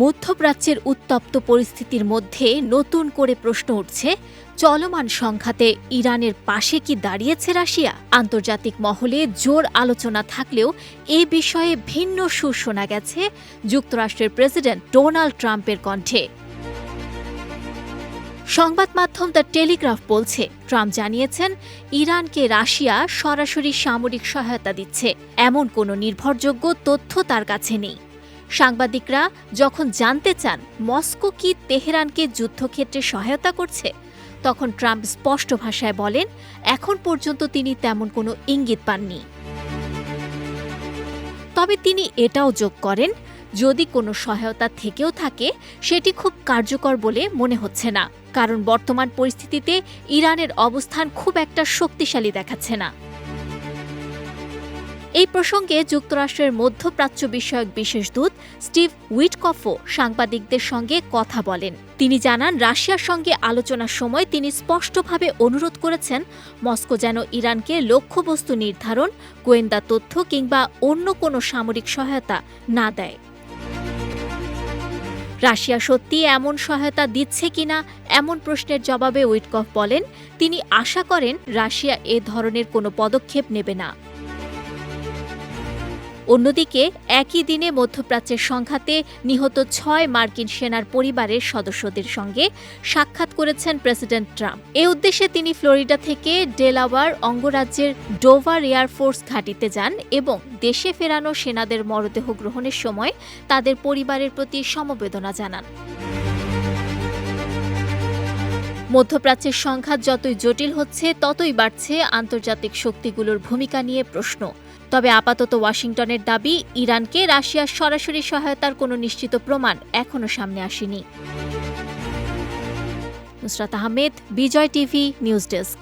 মধ্যপ্রাচ্যের উত্তপ্ত পরিস্থিতির মধ্যে নতুন করে প্রশ্ন উঠছে, চলমান সংঘাতে ইরানের পাশে কি দাঁড়িয়েছে রাশিয়া? আন্তর্জাতিক মহলে জোর আলোচনা থাকলেও এ বিষয়ে ভিন্ন সুর শোনা গেছে যুক্তরাষ্ট্রের প্রেসিডেন্ট ডোনাল্ড ট্রাম্পের কণ্ঠে। সংবাদ মাধ্যম দ্য টেলিগ্রাফ বলছে, ট্রাম্প জানিয়েছেন ইরানকে রাশিয়া সরাসরি সামরিক সহায়তা দিচ্ছে, এমন কোনো নির্ভরযোগ্য তথ্য তার কাছে নেই। সাংবাদিকরা যখন জানতে চান মস্কো কি তেহরানকে যুদ্ধক্ষেত্রে সহায়তা করছে, তখন ট্রাম্প স্পষ্ট ভাষায় বলেন, এখন পর্যন্ত তিনি তেমন কোনো ইঙ্গিত পাননি। তবে তিনি এটাও যোগ করেন, যদি কোনো সহায়তা থেকেও থাকে সেটি খুব কার্যকর বলে মনে হচ্ছে না, কারণ বর্তমান পরিস্থিতিতে ইরানের অবস্থান খুব একটা শক্তিশালী দেখাচ্ছে না। এই প্রসঙ্গে যুক্তরাষ্ট্রের মধ্যপ্রাচ্য বিষয়ক বিশেষ দূত স্টিভ উইটকফও সাংবাদিকদের সঙ্গে কথা বলেন। তিনি জানান, রাশিয়ার সঙ্গে আলোচনার সময় তিনি স্পষ্টভাবে অনুরোধ করেছেন মস্কো যেন ইরানকে লক্ষ্যবস্তু নির্ধারণ, গোয়েন্দা তথ্য কিংবা অন্য কোনো সামরিক সহায়তা না দেয়। রাশিয়া সত্যি এমন সহায়তা দিচ্ছে কিনা এমন প্রশ্নের জবাবে উইটকফ বলেন, তিনি আশা করেন রাশিয়া এ ধরনের কোনো পদক্ষেপ নেবে না। অন্যদিকে একই দিনে মধ্যপ্রাচ্যের সংঘাতে নিহত ৬ মার্কিন সেনার পরিবারের সদস্যদের সঙ্গে সাক্ষাৎ করেছেন প্রেসিডেন্ট ট্রাম্প। এ উদ্দেশ্যে তিনি ফ্লোরিডা থেকে ডেলাওয়্যার অঙ্গরাজ্যের ডোভার এয়ারফোর্স ঘাঁটিতে যান এবং দেশে ফেরানো সেনাদের মরদেহ গ্রহণের সময় তাদের পরিবারের প্রতি সমবেদনা জানান। মধ্যপ্রাচ্যের সংঘাত যতই জটিল হচ্ছে ততই বাড়ছে আন্তর্জাতিক শক্তিগুলোর ভূমিকা নিয়ে প্রশ্ন। তবে আপাতত ওয়াশিংটনের দাবি, ইরানকে রাশিয়ার সরাসরি সহায়তার কোনো নিশ্চিত প্রমাণ এখনো সামনে আসেনি। নুসরাত আহমেদ, বিজয় টিভি, নিউজ ডেস্ক।